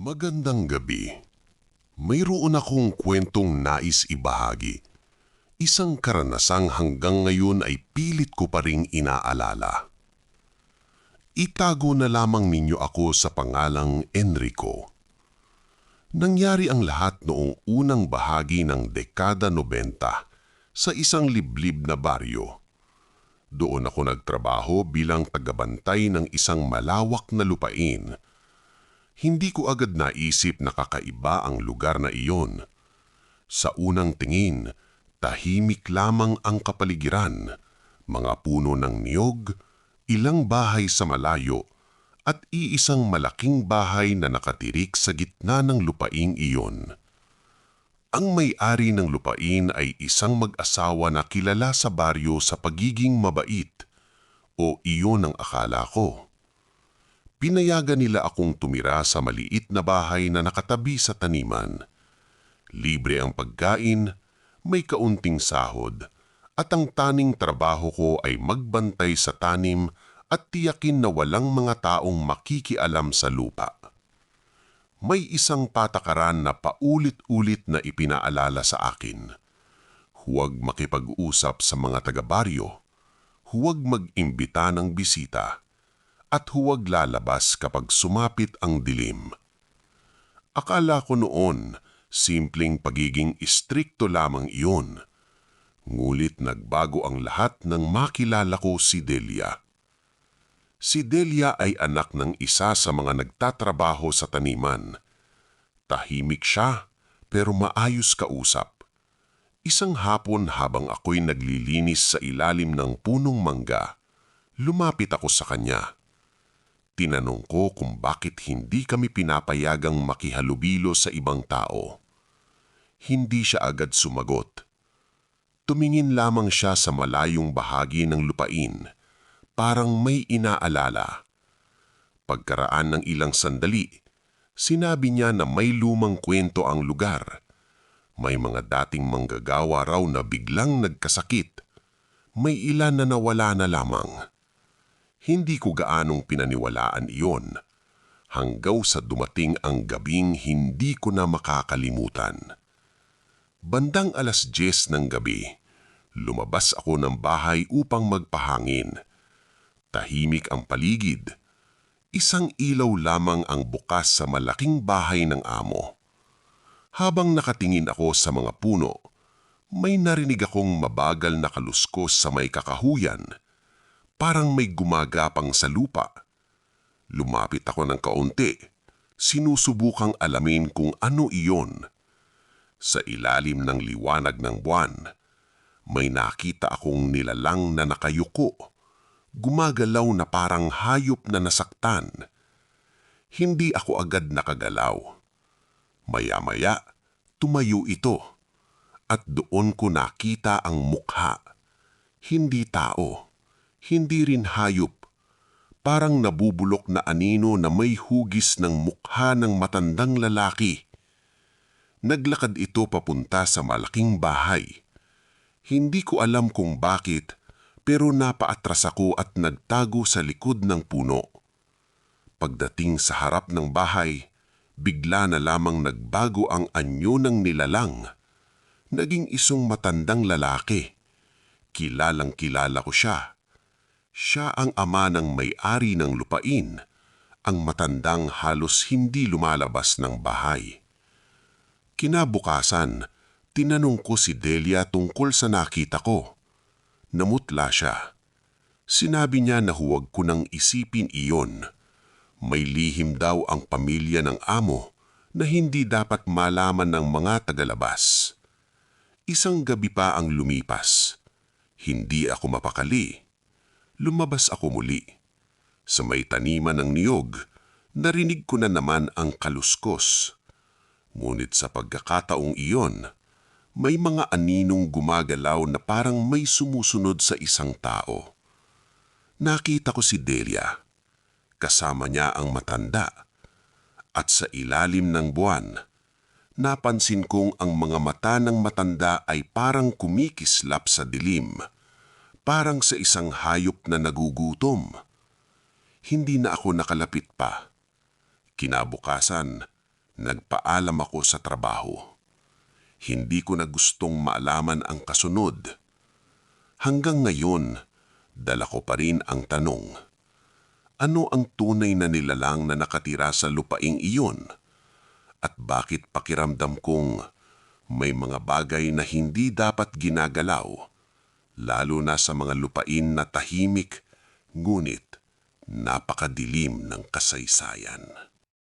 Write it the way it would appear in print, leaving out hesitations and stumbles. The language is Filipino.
Magandang gabi. Mayroon akong kwentong nais ibahagi. Isang karanasang hanggang ngayon ay pilit ko pa ring inaalala. Itago na lamang ninyo ako sa pangalang Enrico. Nangyari ang lahat noong unang bahagi ng dekada 90 sa isang liblib na baryo. Doon ako nagtrabaho bilang tagabantay ng isang malawak na lupain. Hindi ko agad naisip na kakaiba ang lugar na iyon. Sa unang tingin, tahimik lamang ang kapaligiran, mga puno ng niyog, ilang bahay sa malayo, at iisang malaking bahay na nakatirik sa gitna ng lupaing iyon. Ang may-ari ng lupain ay isang mag-asawa na kilala sa baryo sa pagiging mabait, o iyon ang akala ko. Pinayagan nila akong tumira sa maliit na bahay na nakatabi sa taniman. Libre ang pagkain, may kaunting sahod, at ang taning trabaho ko ay magbantay sa tanim at tiyakin na walang mga taong makikialam sa lupa. May isang patakaran na paulit-ulit na ipinaalala sa akin. Huwag makipag-usap sa mga taga-baryo, huwag mag-imbita ng bisita, at huwag lalabas kapag sumapit ang dilim. Akala ko noon, simpleng pagiging istrikto lamang iyon. Ngulit nagbago ang lahat nang makilala ko si Delia. Si Delia ay anak ng isa sa mga nagtatrabaho sa taniman. Tahimik siya, pero maayos kausap. Isang hapon habang ako'y naglilinis sa ilalim ng punong mangga, lumapit ako sa kanya. Tinanong ko kung bakit hindi kami pinapayagang makihalubilo sa ibang tao. Hindi siya agad sumagot. Tumingin lamang siya sa malayong bahagi ng lupain, parang may inaalala. Pagkaraan ng ilang sandali, sinabi niya na may lumang kwento ang lugar. May mga dating manggagawa raw na biglang nagkasakit. May ilan na nawala na lamang. Hindi ko gaanong pinaniwalaan iyon, hanggaw sa dumating ang gabing hindi ko na makakalimutan. Bandang 10:00 ng gabi, lumabas ako ng bahay upang magpahangin. Tahimik ang paligid. Isang ilaw lamang ang bukas sa malaking bahay ng amo. Habang nakatingin ako sa mga puno, may narinig akong mabagal na kaluskos sa may kakahuyan. Parang may gumagapang sa lupa. Lumapit ako ng kaunti, sinusubukang alamin kung ano iyon. Sa ilalim ng liwanag ng buwan, may nakita akong nilalang na nakayuko, gumagalaw na parang hayop na nasaktan. Hindi ako agad nakagalaw. Maya-maya, tumayo ito, at doon ko nakita ang mukha. Hindi tao. Hindi rin hayop, parang nabubulok na anino na may hugis ng mukha ng matandang lalaki. Naglakad ito papunta sa malaking bahay. Hindi ko alam kung bakit, pero napaatras ako at nagtago sa likod ng puno. Pagdating sa harap ng bahay, bigla na lamang nagbago ang anyo ng nilalang. Naging isang matandang lalaki. Kilalang-kilala ko siya. Siya ang ama ng may-ari ng lupain, ang matandang halos hindi lumalabas ng bahay. Kinabukasan, tinanong ko si Delia tungkol sa nakita ko. Namutla siya. Sinabi niya na huwag ko nang isipin iyon. May lihim daw ang pamilya ng amo na hindi dapat malaman ng mga tagalabas. Isang gabi pa ang lumipas. Hindi ako mapakali. Lumabas ako muli. Sa may taniman ng niyog, narinig ko na naman ang kaluskos. Ngunit sa pagkakataong iyon, may mga aninong gumagalaw na parang may sumusunod sa isang tao. Nakita ko si Delia. Kasama niya ang matanda. At sa ilalim ng buwan, napansin kong ang mga mata ng matanda ay parang kumikislap sa dilim. Parang sa isang hayop na nagugutom. Hindi na ako nakalapit pa. Kinabukasan, Nagpaalam ako sa trabaho. Hindi ko na gustong maalaman ang kasunod. Hanggang ngayon, dala ko pa rin ang tanong. Ano ang tunay na nilalang na nakatira sa lupaing iyon? At bakit pakiramdam kong may mga bagay na hindi dapat ginagalaw, lalo na sa mga lupain na tahimik, ngunit napakadilim ng kasaysayan?